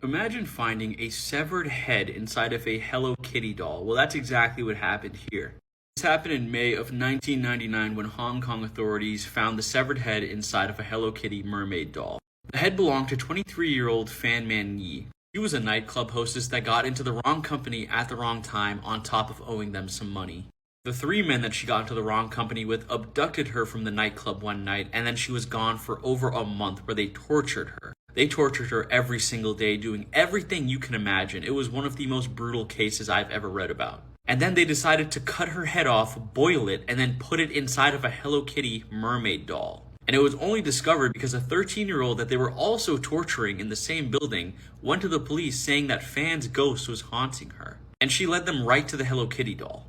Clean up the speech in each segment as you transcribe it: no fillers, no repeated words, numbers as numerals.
Imagine finding a severed head inside of a Hello Kitty doll. Well, that's exactly what happened here. This happened in May of 1999 when Hong Kong authorities found the severed head inside of a Hello Kitty mermaid doll. The head belonged to 23-year-old Fan Man Yi. She was a nightclub hostess that got into the wrong company at the wrong time on top of owing them some money. The three men that she got into the wrong company with abducted her from the nightclub one night, and then she was gone for over a month where they tortured her. They tortured her every single day, doing everything you can imagine. It was one of the most brutal cases I've ever read about. And then they decided to cut her head off, boil it, and then put it inside of a Hello Kitty mermaid doll. And it was only discovered because a 13-year-old that they were also torturing in the same building went to the police saying that Fan's ghost was haunting her. And she led them right to the Hello Kitty doll.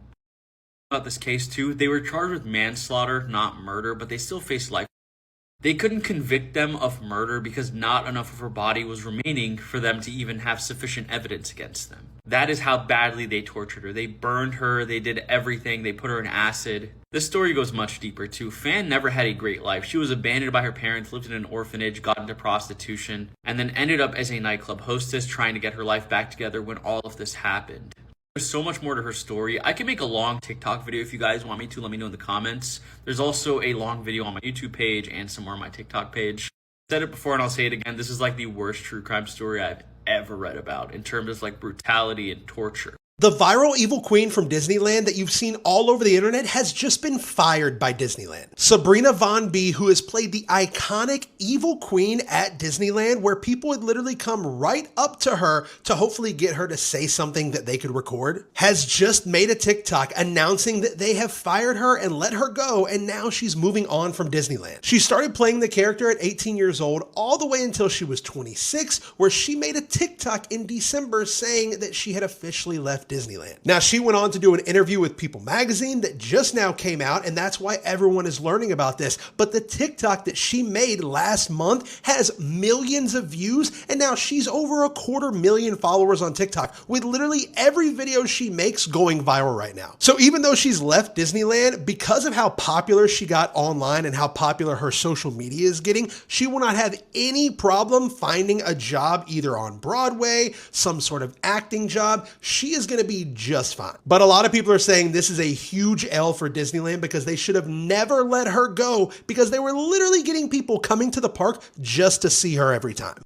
About this case too, they were charged with manslaughter, not murder, but they still faced life. They couldn't convict them of murder because not enough of her body was remaining for them to even have sufficient evidence against them. That is how badly they tortured her. They burned her, they did everything, they put her in acid. This story goes much deeper too. Fan never had a great life. She was abandoned by her parents, lived in an orphanage, got into prostitution, and then ended up as a nightclub hostess trying to get her life back together when all of this happened. There's so much more to her story. I can make a long TikTok video if you guys want me to. Let me know in the comments. There's also a long video on my YouTube page and somewhere on my TikTok page. I've said it before and I'll say it again. This is like the worst true crime story I've ever read about in terms of like brutality and torture. The viral evil queen from Disneyland that you've seen all over the internet has just been fired by Disneyland. Sabrina Von B, who has played the iconic evil queen at Disneyland, where people would literally come right up to her to hopefully get her to say something that they could record, has just made a TikTok announcing that they have fired her and let her go, and now she's moving on from Disneyland. She started playing the character at 18 years old all the way until she was 26, where she made a TikTok in December saying that she had officially left Disneyland. Now, she went on to do an interview with People magazine that just now came out, and that's why everyone is learning about this. But the TikTok that she made last month has millions of views, and now she's over 250,000 followers on TikTok, with literally every video she makes going viral right now. So even though she's left Disneyland, because of how popular she got online and how popular her social media is getting, she will not have any problem finding a job either on Broadway, some sort of acting job. She is going to be just fine. But a lot of people are saying this is a huge L for Disneyland because they should have never let her go, because they were literally getting people coming to the park just to see her every time.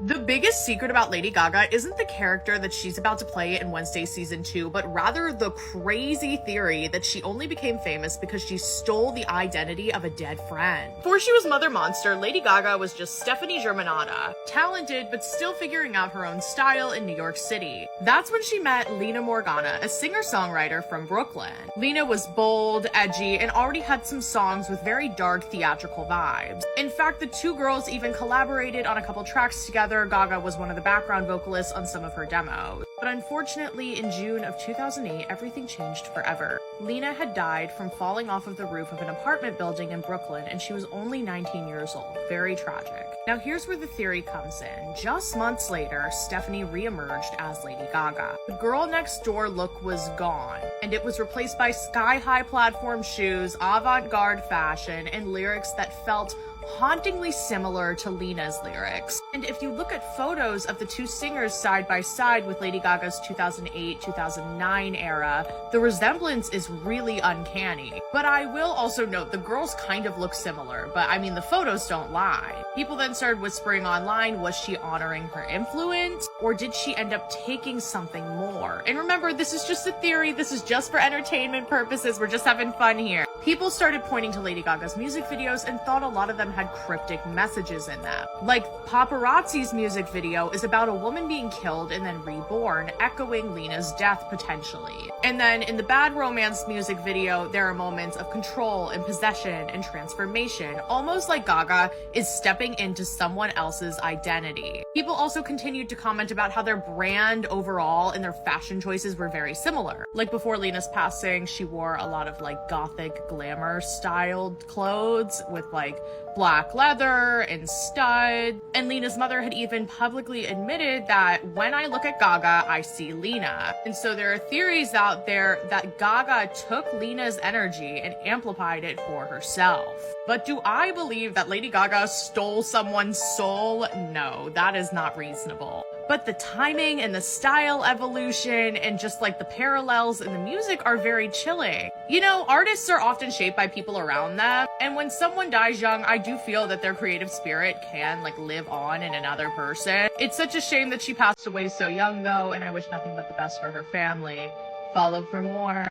The biggest secret about Lady Gaga isn't the character that she's about to play in Wednesday season 2, but rather the crazy theory that she only became famous because she stole the identity of a dead friend. Before she was Mother Monster, Lady Gaga was just Stephanie Germanotta, talented but still figuring out her own style in New York City. That's when she met Lena Morgana, a singer-songwriter from Brooklyn. Lena was bold, edgy, and already had some songs with very dark theatrical vibes. In fact, the two girls even collaborated on a couple tracks together. Gaga was one of the background vocalists on some of her demos. But unfortunately, in June of 2008, everything changed forever. Lena had died from falling off of the roof of an apartment building in Brooklyn, and she was only 19 years old. Very tragic. Now here's where the theory comes in. Just months later, Stephanie re-emerged as Lady Gaga. The girl next door look was gone, and it was replaced by sky-high platform shoes, avant-garde fashion, and lyrics that felt hauntingly similar to Lena's lyrics. And if you look at photos of the two singers side by side with Lady Gaga's 2008-2009 era, the resemblance is really uncanny. But I will also note the girls kind of look similar, but I mean the photos don't lie. People then started whispering online, was she honoring her influence, or did she end up taking something more? And remember, this is just a theory, this is just for entertainment purposes, we're just having fun here. People started pointing to Lady Gaga's music videos and thought a lot of them had cryptic messages in them. Like Paparazzi's music video is about a woman being killed and then reborn, echoing Lena's death potentially. And then in the Bad Romance music video, there are moments of control and possession and transformation, almost like Gaga is stepping into someone else's identity. People also continued to comment about how their brand overall and their fashion choices were very similar. Like before Lena's passing, she wore a lot of like gothic glamour styled clothes with like black leather and stud. And Lena's mother had even publicly admitted that when I look at Gaga, I see Lena. And so there are theories out there that Gaga took Lena's energy and amplified it for herself. But do I believe that Lady Gaga stole someone's soul? No, that is not reasonable. But the timing and the style evolution and just like the parallels in the music are very chilling. You know, artists are often shaped by people around them, and when someone dies young, I do feel that their creative spirit can like live on in another person. It's such a shame that she passed away so young though, and I wish nothing but the best for her family. Follow for more.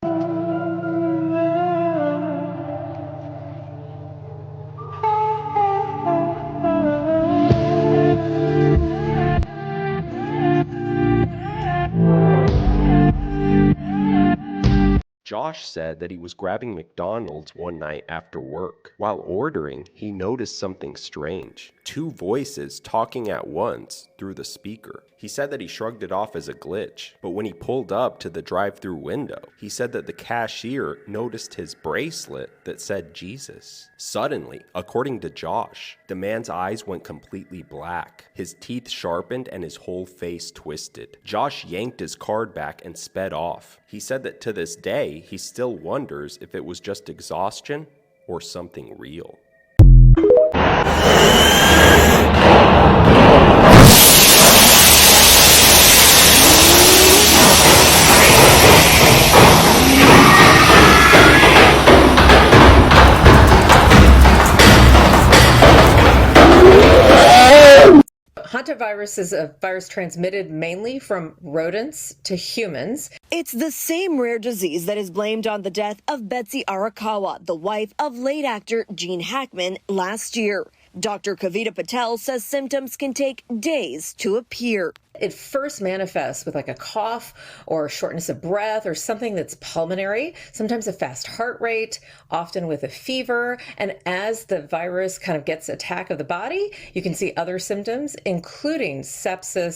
Josh said that he was grabbing McDonald's one night after work. While ordering, he noticed something strange. Two voices talking at once through the speaker. He said that he shrugged it off as a glitch, but when he pulled up to the drive-thru window, he said that the cashier noticed his bracelet that said Jesus. Suddenly, according to Josh, the man's eyes went completely black. His teeth sharpened and his whole face twisted. Josh yanked his card back and sped off. He said that to this day, he still wonders if it was just exhaustion or something real. Hantavirus is a virus transmitted mainly from rodents to humans. It's the same rare disease that is blamed on the death of Betsy Arakawa, the wife of late actor Gene Hackman, last year. Dr. Kavita Patel says symptoms can take days to appear. It first manifests with like a cough or shortness of breath or something that's pulmonary, sometimes a fast heart rate, often with a fever. And as the virus kind of gets attack of the body, you can see other symptoms, including sepsis.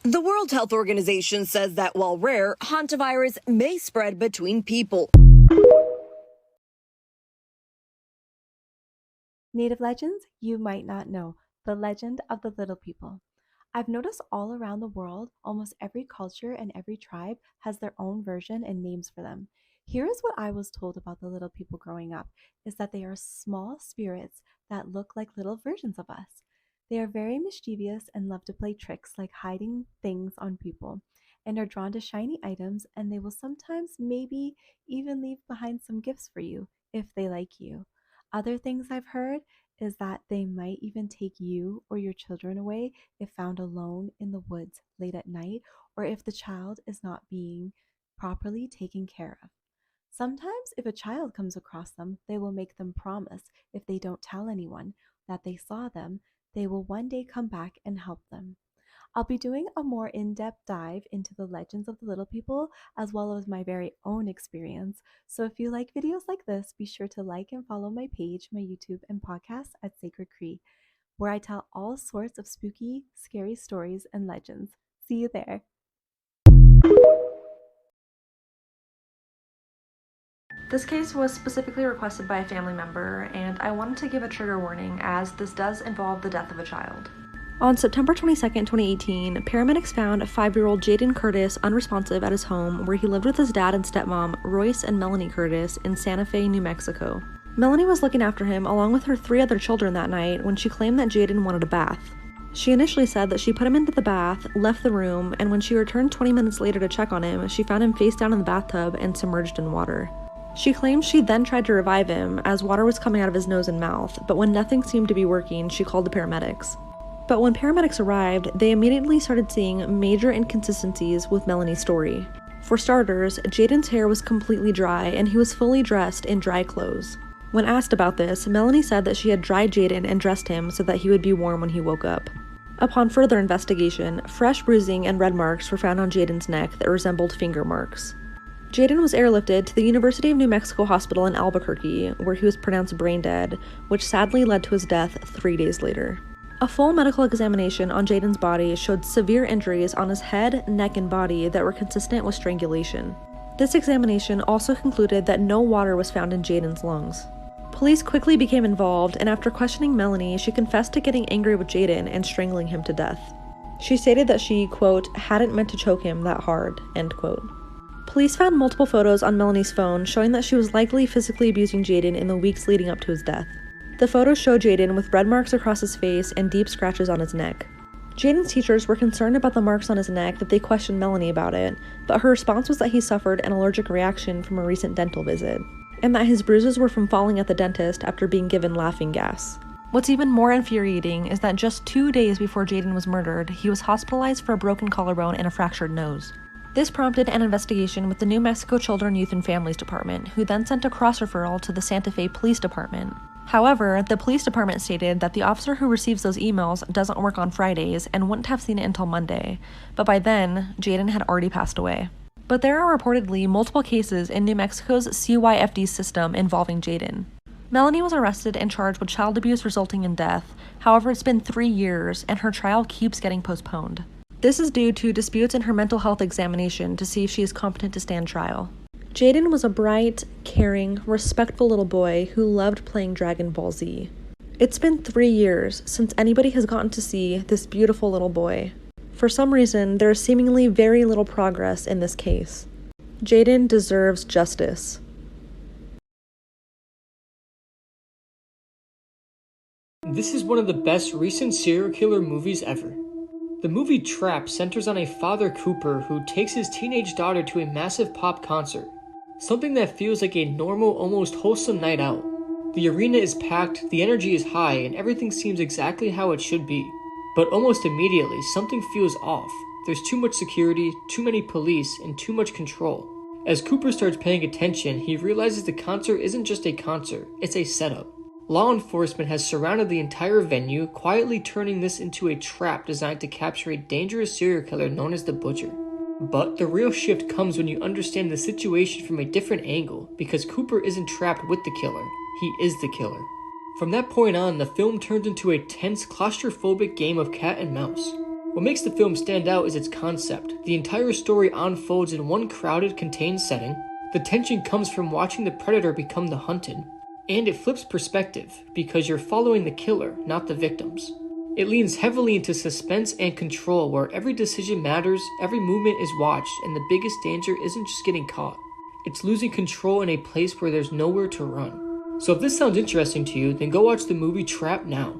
The World Health Organization says that while rare, hantavirus may spread between people. Native legends you might not know. The legend of the little people. I've noticed all around the world, almost every culture and every tribe has their own version and names for them. Here is what I was told about the little people growing up, is that they are small spirits that look like little versions of us. They are very mischievous and love to play tricks like hiding things on people, and are drawn to shiny items, and they will sometimes maybe even leave behind some gifts for you if they like you. Other things I've heard is that they might even take you or your children away if found alone in the woods late at night, or if the child is not being properly taken care of. Sometimes if a child comes across them, they will make them promise if they don't tell anyone that they saw them, they will one day come back and help them. I'll be doing a more in-depth dive into the legends of the little people, as well as my very own experience. So if you like videos like this, be sure to like and follow my page, my YouTube, and podcast at Sacred Cree, where I tell all sorts of spooky, scary stories and legends. See you there. This case was specifically requested by a family member, and I wanted to give a trigger warning as this does involve the death of a child. On September 22, 2018, paramedics found 5-year-old Jaden Curtis unresponsive at his home where he lived with his dad and stepmom, Royce and Melanie Curtis, in Santa Fe, New Mexico. Melanie was looking after him along with her 3 other children that night when she claimed that Jaden wanted a bath. She initially said that she put him into the bath, left the room, and when she returned 20 minutes later to check on him, she found him face down in the bathtub and submerged in water. She claims she then tried to revive him as water was coming out of his nose and mouth, but when nothing seemed to be working, she called the paramedics. But when paramedics arrived, they immediately started seeing major inconsistencies with Melanie's story. For starters, Jaden's hair was completely dry and he was fully dressed in dry clothes. When asked about this, Melanie said that she had dried Jaden and dressed him so that he would be warm when he woke up. Upon further investigation, fresh bruising and red marks were found on Jaden's neck that resembled finger marks. Jaden was airlifted to the University of New Mexico Hospital in Albuquerque, where he was pronounced brain dead, which sadly led to his death 3 days later. A full medical examination on Jaden's body showed severe injuries on his head, neck, and body that were consistent with strangulation. This examination also concluded that no water was found in Jaden's lungs. Police quickly became involved, and after questioning Melanie, she confessed to getting angry with Jaden and strangling him to death. She stated that she, quote, hadn't meant to choke him that hard, end quote. Police found multiple photos on Melanie's phone showing that she was likely physically abusing Jaden in the weeks leading up to his death. The photos show Jaden with red marks across his face and deep scratches on his neck. Jaden's teachers were concerned about the marks on his neck that they questioned Melanie about it, but her response was that he suffered an allergic reaction from a recent dental visit, and that his bruises were from falling at the dentist after being given laughing gas. What's even more infuriating is that just 2 days before Jaden was murdered, he was hospitalized for a broken collarbone and a fractured nose. This prompted an investigation with the New Mexico Children, Youth, and Families Department, who then sent a cross-referral to the Santa Fe Police Department. However, the police department stated that the officer who receives those emails doesn't work on Fridays and wouldn't have seen it until Monday, but by then, Jaden had already passed away. But there are reportedly multiple cases in New Mexico's CYFD system involving Jaden. Melanie was arrested and charged with child abuse resulting in death. However, it's been 3 years, and her trial keeps getting postponed. This is due to disputes in her mental health examination to see if she is competent to stand trial. Jaden was a bright, caring, respectful little boy who loved playing Dragon Ball Z. It's been 3 years since anybody has gotten to see this beautiful little boy. For some reason, there is seemingly very little progress in this case. Jaden deserves justice. This is one of the best recent serial killer movies ever. The movie Trap centers on a father Cooper who takes his teenage daughter to a massive pop concert. Something that feels like a normal, almost wholesome night out. The arena is packed, the energy is high, and everything seems exactly how it should be. But almost immediately, something feels off. There's too much security, too many police, and too much control. As Cooper starts paying attention, he realizes the concert isn't just a concert, it's a setup. Law enforcement has surrounded the entire venue, quietly turning this into a trap designed to capture a dangerous serial killer known as the Butcher. But the real shift comes when you understand the situation from a different angle, because Cooper isn't trapped with the killer, he is the killer. From that point on, the film turns into a tense, claustrophobic game of cat and mouse. What makes the film stand out is its concept. The entire story unfolds in one crowded, contained setting. The tension comes from watching the predator become the hunted. And it flips perspective, because you're following the killer, not the victims. It leans heavily into suspense and control, where every decision matters, every movement is watched, and the biggest danger isn't just getting caught. It's losing control in a place where there's nowhere to run. So if this sounds interesting to you, then go watch the movie Trap now.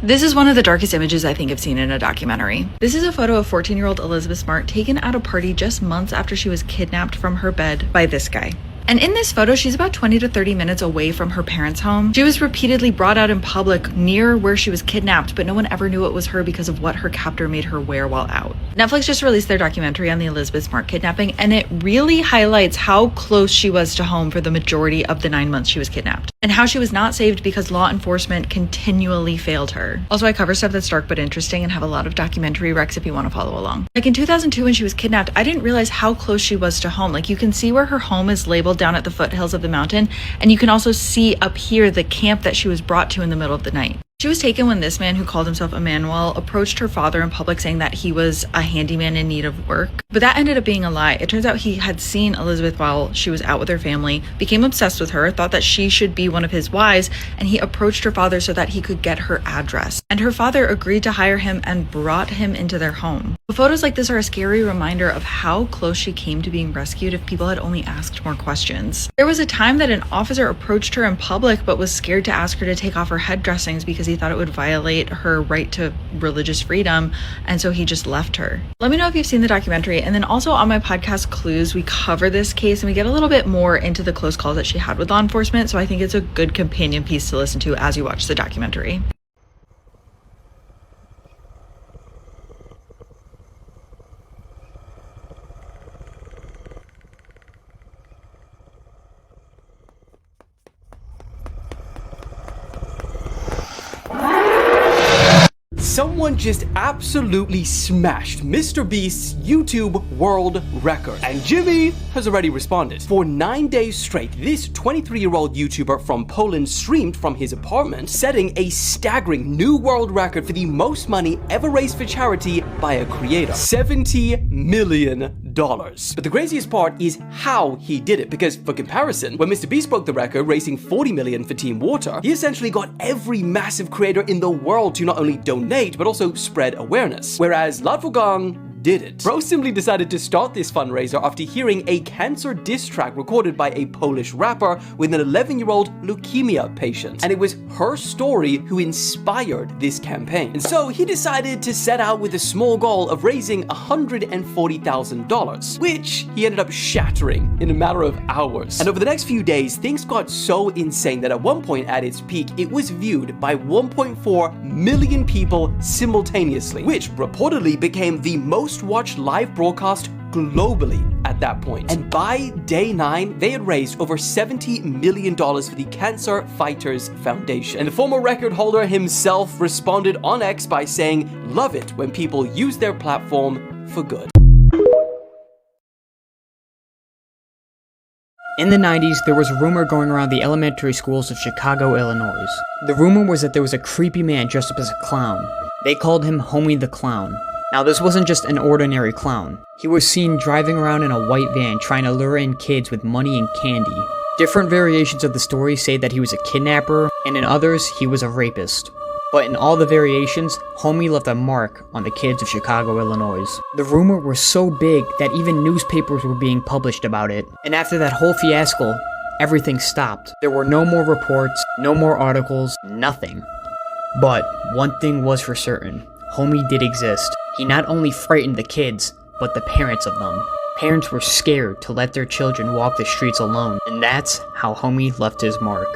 This is one of the darkest images I think I've seen in a documentary. This is a photo of 14-year-old Elizabeth Smart taken at a party just months after she was kidnapped from her bed by this guy. And in this photo, she's about 20 to 30 minutes away from her parents' home. She was repeatedly brought out in public near where she was kidnapped, but no one ever knew it was her because of what her captor made her wear while out. Netflix just released their documentary on the Elizabeth Smart kidnapping, and it really highlights how close she was to home for the majority of the 9 months she was kidnapped, and how she was not saved because law enforcement continually failed her. Also, I cover stuff that's dark but interesting and have a lot of documentary recs if you want to follow along. Like in 2002 when she was kidnapped, I didn't realize how close she was to home. Like you can see where her home is labeled down at the foothills of the mountain, and you can also see up here the camp that she was brought to in the middle of the night. She was taken when this man, who called himself Emmanuel, approached her father in public saying that he was a handyman in need of work. But that ended up being a lie. It turns out he had seen Elizabeth while she was out with her family, became obsessed with her, thought that she should be one of his wives, and he approached her father so that he could get her address. And her father agreed to hire him and brought him into their home. But photos like this are a scary reminder of how close she came to being rescued if people had only asked more questions. There was a time that an officer approached her in public but was scared to ask her to take off her head dressings because he thought it would violate her right to religious freedom, and so he just left her. Let me know if you've seen the documentary, and then also on my podcast Clues, we cover this case and we get a little bit more into the close calls that she had with law enforcement, so I think it's a good companion piece to listen to as you watch the documentary. Someone just absolutely smashed Mr. Beast's YouTube world record, and Jimmy has already responded. For 9 days straight, this 23-year-old YouTuber from Poland streamed from his apartment, setting a staggering new world record for the most money ever raised for charity by a creator: $70 million. But the craziest part is how he did it, because for comparison, when Mr. Beast broke the record, raising $40 million for Team Water, he essentially got every massive creator in the world to not only donate, but also spread awareness. Whereas Ladvogang didn't. Bro simply decided to start this fundraiser after hearing a cancer diss track recorded by a Polish rapper with an 11-year-old leukemia patient. And it was her story who inspired this campaign. And so he decided to set out with a small goal of raising $140,000, which he ended up shattering in a matter of hours. And over the next few days, things got so insane that at one point at its peak, it was viewed by 1.4 million people simultaneously, which reportedly became the most watched live broadcast globally at that point. And by day 9, they had raised over $70 million for the Cancer Fighters Foundation. And the former record holder himself responded on X by saying, "Love it when people use their platform for good." In the 90s, there was a rumor going around the elementary schools of Chicago, Illinois. The rumor was that there was a creepy man dressed up as a clown. They called him Homie the Clown. Now, this wasn't just an ordinary clown. He was seen driving around in a white van trying to lure in kids with money and candy. Different variations of the story say that he was a kidnapper, and in others, he was a rapist. But in all the variations, Homie left a mark on the kids of Chicago, Illinois. The rumor was so big that even newspapers were being published about it. And after that whole fiasco, everything stopped. There were no more reports, no more articles, nothing. But one thing was for certain. Homie did exist. He not only frightened the kids, but the parents of them. Parents were scared to let their children walk the streets alone, and that's how Homie left his mark.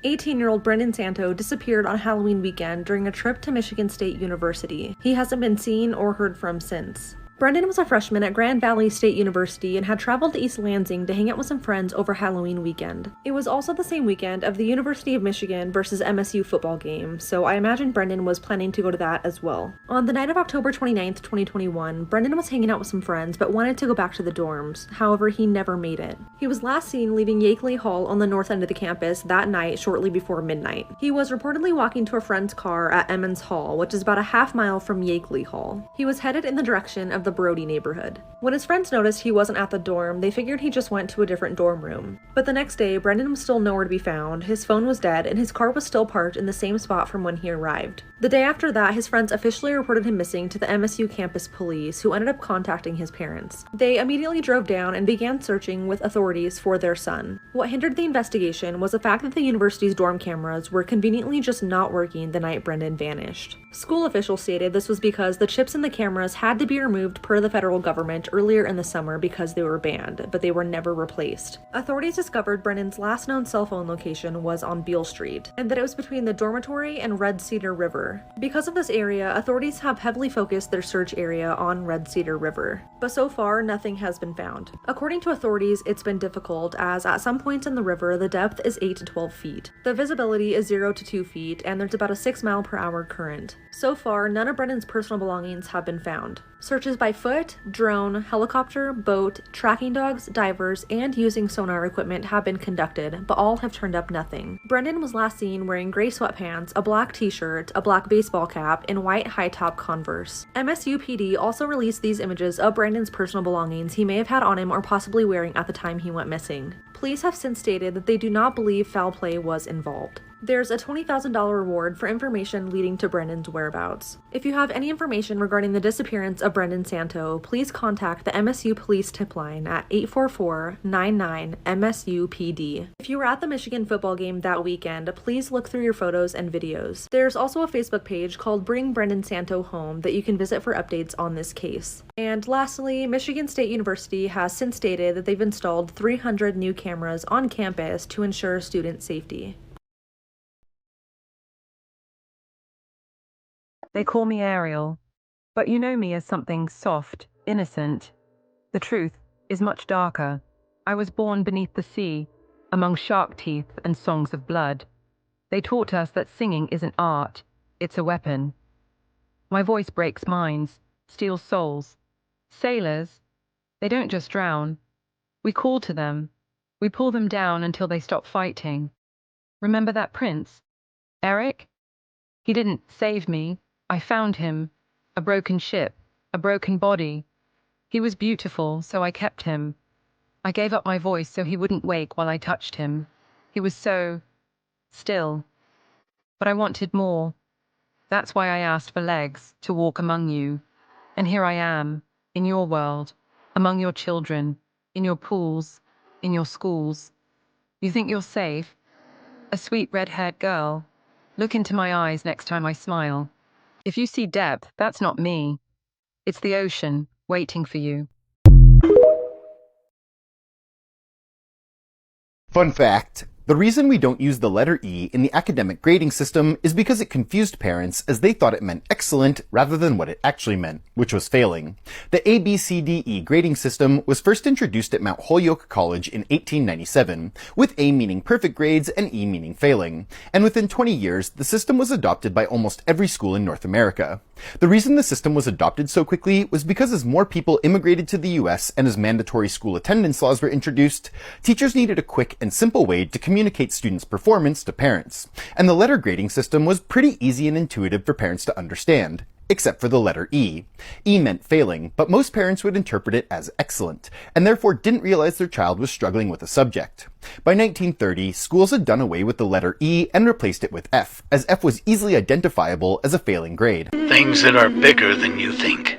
18-year-old Brendan Santo disappeared on Halloween weekend during a trip to Michigan State University. He hasn't been seen or heard from since. Brendan was a freshman at Grand Valley State University and had traveled to East Lansing to hang out with some friends over Halloween weekend. It was also the same weekend of the University of Michigan versus MSU football game, so I imagine Brendan was planning to go to that as well. On the night of October 29th, 2021, Brendan was hanging out with some friends but wanted to go back to the dorms. However, he never made it. He was last seen leaving Yakeley Hall on the north end of the campus that night shortly before midnight. He was reportedly walking to a friend's car at Emmons Hall, which is about a half mile from Yakeley Hall. He was headed in the direction of the Brody neighborhood. When his friends noticed he wasn't at the dorm, they figured he just went to a different dorm room. But the next day, Brendan was still nowhere to be found, his phone was dead, and his car was still parked in the same spot from when he arrived. The day after that, his friends officially reported him missing to the MSU campus police, who ended up contacting his parents. They immediately drove down and began searching with authorities for their son. What hindered the investigation was the fact that the university's dorm cameras were conveniently just not working the night Brendan vanished. School officials stated this was because the chips in the cameras had to be removed per the federal government earlier in the summer because they were banned, but they were never replaced. Authorities discovered Brendan's last known cell phone location was on Beale Street, and that it was between the dormitory and Red Cedar River. Because of this area, authorities have heavily focused their search area on Red Cedar River. But so far, nothing has been found. According to authorities, it's been difficult as at some points in the river, the depth is 8 to 12 feet. The visibility is 0 to 2 feet, and there's about a 6-mile-per-hour current. So far, none of Brendan's personal belongings have been found. Searches by foot, drone, helicopter, boat, tracking dogs, divers, and using sonar equipment have been conducted, but all have turned up nothing. Brendan was last seen wearing gray sweatpants, a black t-shirt, a black baseball cap, and white high-top Converse. MSU PD also released these images of Brendan's personal belongings he may have had on him or possibly wearing at the time he went missing. Police have since stated that they do not believe foul play was involved. There's a $20,000 reward for information leading to Brendan's whereabouts. If you have any information regarding the disappearance of Brendan Santo, please contact the MSU Police Tip Line at 844-99-MSU-PD. If you were at the Michigan football game that weekend, please look through your photos and videos. There's also a Facebook page called Bring Brendan Santo Home that you can visit for updates on this case. And lastly, Michigan State University has since stated that they've installed 300 new cameras on campus to ensure student safety. They call me Ariel, but you know me as something soft, innocent. The truth is much darker. I was born beneath the sea, among shark teeth and songs of blood. They taught us that singing isn't art, it's a weapon. My voice breaks minds, steals souls. Sailors, they don't just drown. We call to them. We pull them down until they stop fighting. Remember that prince? Eric? He didn't save me. I found him. A broken ship, a broken body. He was beautiful, so I kept him. I gave up my voice so he wouldn't wake while I touched him. He was so still. But I wanted more. That's why I asked for legs to walk among you. And here I am, in your world, among your children, in your pools, in your schools. You think you're safe? A sweet red-haired girl. Look into my eyes next time I smile. If you see depth, that's not me. It's the ocean, waiting for you. Fun fact. The reason we don't use the letter E in the academic grading system is because it confused parents as they thought it meant excellent rather than what it actually meant, which was failing. The ABCDE grading system was first introduced at Mount Holyoke College in 1897, with A meaning perfect grades and E meaning failing. And within 20 years, the system was adopted by almost every school in North America. The reason the system was adopted so quickly was because as more people immigrated to the US and as mandatory school attendance laws were introduced, teachers needed a quick and simple way to communicate students' performance to parents. And the letter grading system was pretty easy and intuitive for parents to understand. Except for the letter E. E meant failing, but most parents would interpret it as excellent, and therefore didn't realize their child was struggling with a subject. By 1930, schools had done away with the letter E and replaced it with F, as F was easily identifiable as a failing grade. Things that are bigger than you think.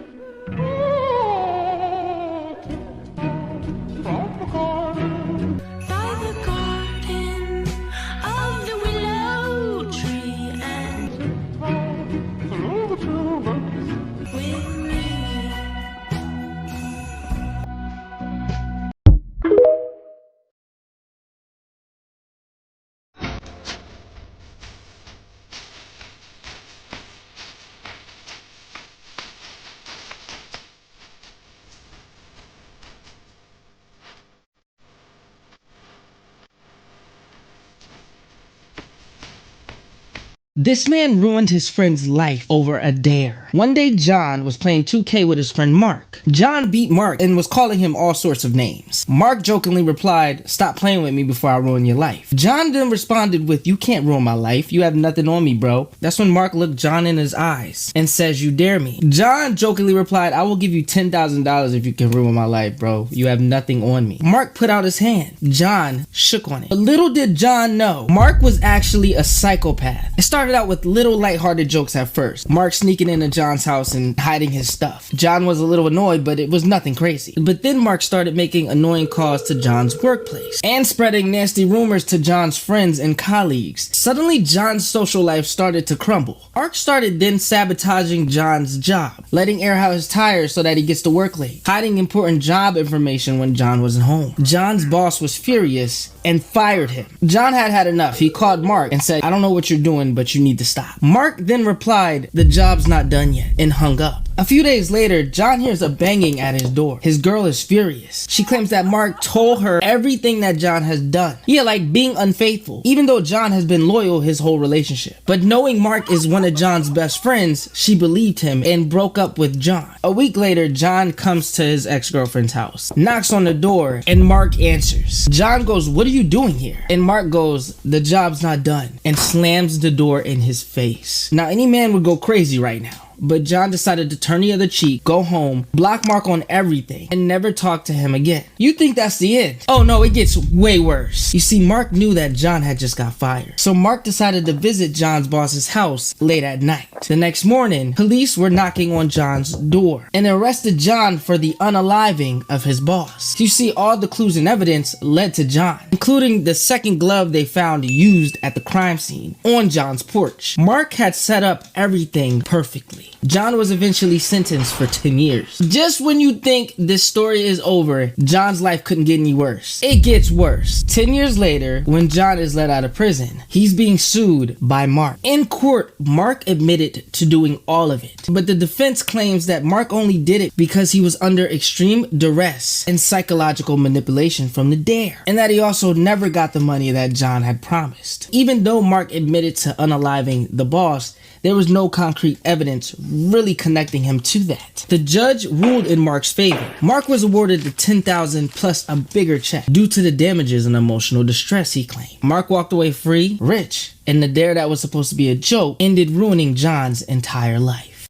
This man ruined his friend's life over a dare. One day John was playing 2K with his friend Mark. John beat Mark and was calling him all sorts of names. Mark jokingly replied, "Stop playing with me before I ruin your life." John then responded with, "You can't ruin my life. You have nothing on me, bro." That's when Mark looked John in his eyes and says, "You dare me." John jokingly replied, "I will give you $10,000 if you can ruin my life, bro. You have nothing on me." Mark put out his hand. John shook on it. But little did John know, Mark was actually a psychopath. It started out with little lighthearted jokes at first. Mark sneaking into John's house and hiding his stuff. John was a little annoyed, but it was nothing crazy. But then Mark started making annoying calls to John's workplace and spreading nasty rumors to John's friends and colleagues. Suddenly, John's social life started to crumble. Mark started then sabotaging John's job, letting air out his tires so that he gets to work late, hiding important job information when John wasn't home. John's boss was furious and fired him. John had had enough. He called Mark and said, "I don't know what you're doing, but you need to stop." Mark then replied, "The job's not done yet," and hung up. A few days later, John hears a banging at his door. His girl is furious. She claims that Mark told her everything that John has done. Yeah, like being unfaithful, even though John has been loyal his whole relationship. But knowing Mark is one of John's best friends, she believed him and broke up with John. A week later, John comes to his ex-girlfriend's house, knocks on the door, and Mark answers. John goes, "What are you doing here?" And Mark goes, "The job's not done," and slams the door in his face. Now, any man would go crazy right now. But John decided to turn the other cheek, go home, block Mark on everything, and never talk to him again. You think that's the end? Oh no, it gets way worse. You see, Mark knew that John had just got fired. So Mark decided to visit John's boss's house late at night. The next morning, police were knocking on John's door and arrested John for the unaliving of his boss. You see, all the clues and evidence led to John, including the second glove they found used at the crime scene on John's porch. Mark had set up everything perfectly. John was eventually sentenced for 10 years. Just when you think this story is over, John's life couldn't get any worse. It gets worse. 10 years later, when John is let out of prison, he's being sued by Mark. In court, Mark admitted to doing all of it, but the defense claims that Mark only did it because he was under extreme duress and psychological manipulation from the dare, and that he also never got the money that John had promised. Even though Mark admitted to unaliving the boss, there was no concrete evidence really connecting him to that. The judge ruled in Mark's favor. Mark was awarded the $10,000 plus a bigger check due to the damages and emotional distress he claimed. Mark walked away free, rich, and the dare that was supposed to be a joke ended ruining John's entire life.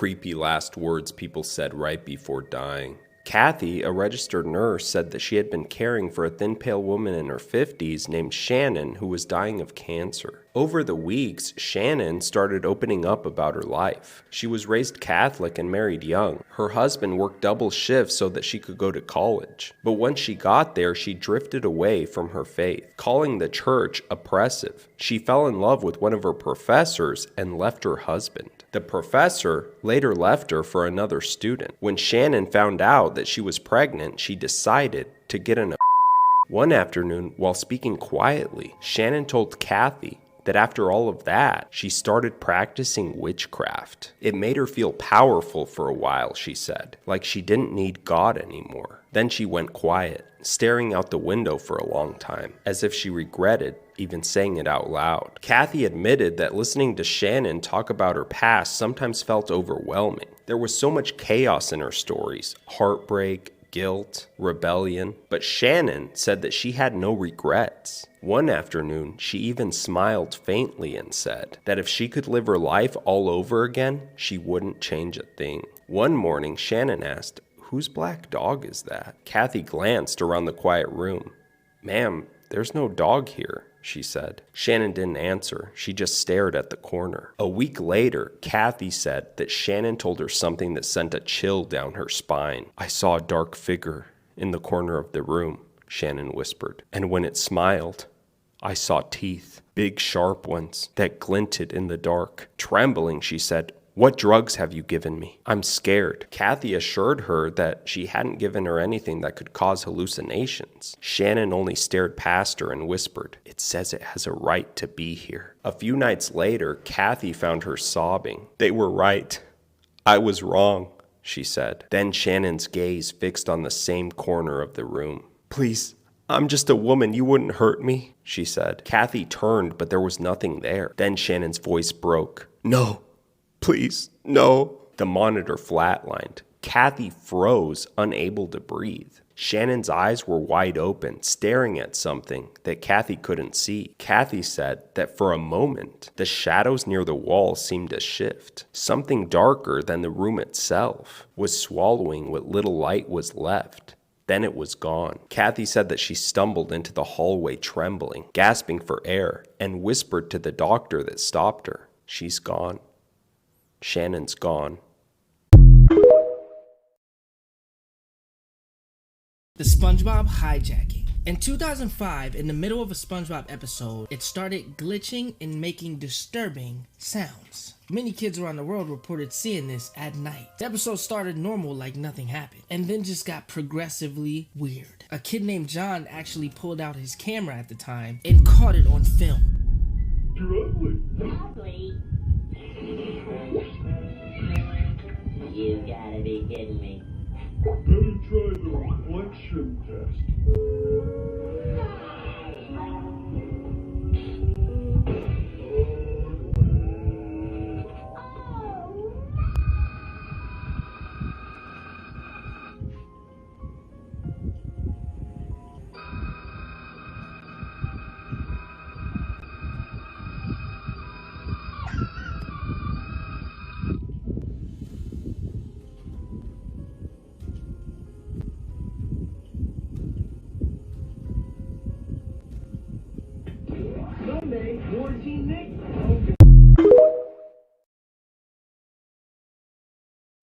creepy last words people said right before dying. Kathy, a registered nurse, said that she had been caring for a thin, pale woman in her 50s named Shannon who was dying of cancer. Over the weeks, Shannon started opening up about her life. She was raised Catholic and married young. Her husband worked double shifts so that she could go to college. But once she got there, she drifted away from her faith, calling the church oppressive. She fell in love with one of her professors and left her husband. The professor later left her for another student. When Shannon found out that she was pregnant, she decided to get an One afternoon, while speaking quietly, Shannon told Kathy that after all of that, she started practicing witchcraft. It made her feel powerful for a while, she said, like she didn't need God anymore. Then she went quiet, staring out the window for a long time, as if she regretted even saying it out loud. Kathy admitted that listening to Shannon talk about her past sometimes felt overwhelming. There was so much chaos in her stories, heartbreak, guilt, rebellion, but Shannon said that she had no regrets. One afternoon, she even smiled faintly and said that if she could live her life all over again, she wouldn't change a thing. One morning, Shannon asked, "Whose black dog is that?" Kathy glanced around the quiet room. "Ma'am, there's no dog here," she said. Shannon didn't answer. She just stared at the corner. A week later, Kathy said that Shannon told her something that sent a chill down her spine. "I saw a dark figure in the corner of the room," Shannon whispered. "And when it smiled, I saw teeth, big sharp ones, that glinted in the dark. Trembling, she said, 'What drugs have you given me? I'm scared.'" Kathy assured her that she hadn't given her anything that could cause hallucinations. Shannon only stared past her and whispered, "It says it has a right to be here." A few nights later, Kathy found her sobbing. "They were right. I was wrong," she said. Then Shannon's gaze fixed on the same corner of the room. "Please, I'm just a woman. You wouldn't hurt me," she said. Kathy turned, but there was nothing there. Then Shannon's voice broke. "No. Please, no." The monitor flatlined. Kathy froze, unable to breathe. Shannon's eyes were wide open, staring at something that Kathy couldn't see. Kathy said that for a moment, the shadows near the wall seemed to shift. Something darker than the room itself was swallowing what little light was left. Then it was gone. Kathy said that she stumbled into the hallway trembling, gasping for air, and whispered to the doctor that stopped her, "She's gone. Shannon's gone." The SpongeBob hijacking. In 2005, in the middle of a SpongeBob episode, it started glitching and making disturbing sounds. Many kids around the world reported seeing this at night. The episode started normal like nothing happened, and then just got progressively weird. A kid named John actually pulled out his camera at the time and caught it on film. "You're ugly." "Ugly? You gotta be kidding me." "Better try the reflection test."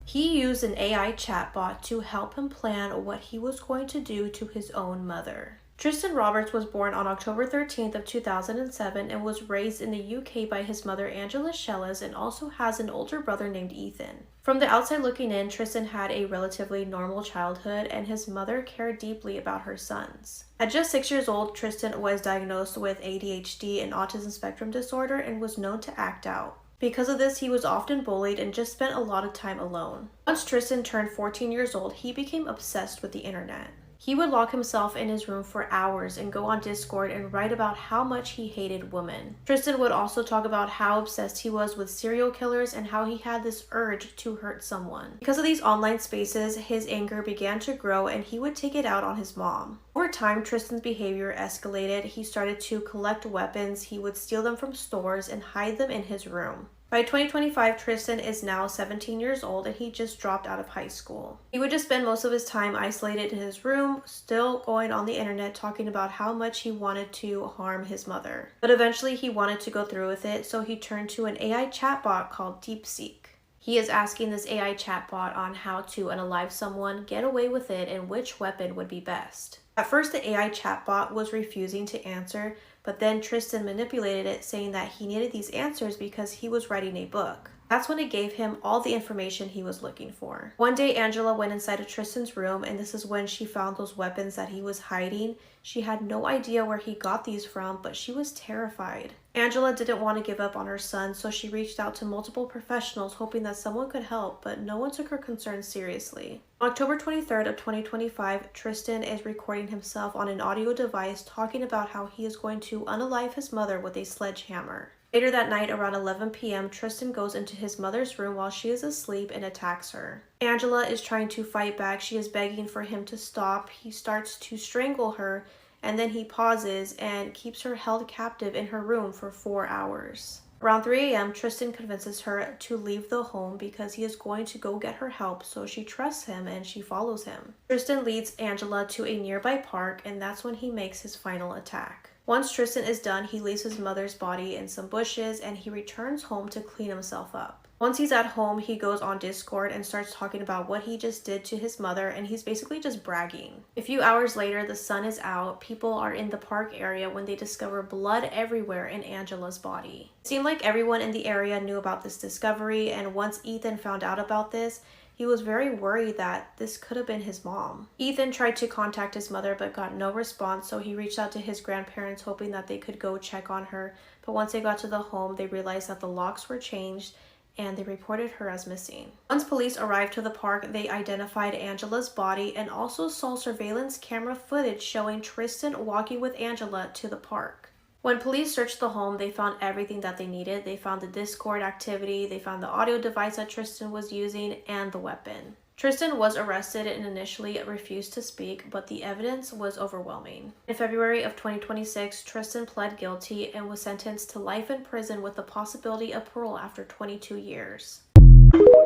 He used an AI chatbot to help him plan what he was going to do to his own mother. Tristan Roberts was born on October 13th of 2007 and was raised in the UK by his mother Angela Shellis and also has an older brother named Ethan. From the outside looking in, Tristan had a relatively normal childhood and his mother cared deeply about her sons. At just 6 years old, Tristan was diagnosed with ADHD and autism spectrum disorder and was known to act out. Because of this, he was often bullied and just spent a lot of time alone. Once Tristan turned 14 years old, he became obsessed with the internet. He would lock himself in his room for hours and go on Discord and write about how much he hated women. Tristan would also talk about how obsessed he was with serial killers and how he had this urge to hurt someone. Because of these online spaces, his anger began to grow and he would take it out on his mom. Over time, Tristan's behavior escalated. He started to collect weapons, he would steal them from stores and hide them in his room. By 2025, Tristan is now 17 years old and he just dropped out of high school. He would just spend most of his time isolated in his room, still going on the internet talking about how much he wanted to harm his mother. But eventually he wanted to go through with it, so he turned to an AI chatbot called DeepSeek. He is asking this AI chatbot on how to unalive someone, get away with it, and which weapon would be best. At first, the AI chatbot was refusing to answer, but then Tristan manipulated it, saying that he needed these answers because he was writing a book. That's when it gave him all the information he was looking for. One day, Angela went inside of Tristan's room, and this is when she found those weapons that he was hiding. She had no idea where he got these from, but she was terrified. Angela didn't want to give up on her son, so she reached out to multiple professionals hoping that someone could help, but no one took her concerns seriously. On October 23rd of 2025, Tristan is recording himself on an audio device talking about how he is going to unalive his mother with a sledgehammer. Later that night, around 11 p.m., Tristan goes into his mother's room while she is asleep and attacks her. Angela is trying to fight back. She is begging for him to stop. He starts to strangle her, and then he pauses and keeps her held captive in her room for 4 hours. Around 3 a.m., Tristan convinces her to leave the home because he is going to go get her help, so she trusts him and she follows him. Tristan leads Angela to a nearby park, and that's when he makes his final attack. Once Tristan is done, he leaves his mother's body in some bushes and he returns home to clean himself up. Once he's at home, he goes on Discord and starts talking about what he just did to his mother, and he's basically just bragging. A few hours later, the sun is out. People are in the park area when they discover blood everywhere in Angela's body. It seemed like everyone in the area knew about this discovery, and once Ethan found out about this, he was very worried that this could have been his mom. Ethan tried to contact his mother but got no response, so he reached out to his grandparents hoping that they could go check on her. But once they got to the home, they realized that the locks were changed and they reported her as missing. Once police arrived to the park, they identified Angela's body and also saw surveillance camera footage showing Tristan walking with Angela to the park. When police searched the home, they found everything that they needed. They found the Discord activity, they found the audio device that Tristan was using, and the weapon. Tristan was arrested and initially refused to speak, but the evidence was overwhelming. In February of 2026, Tristan pled guilty and was sentenced to life in prison with the possibility of parole after 22 years.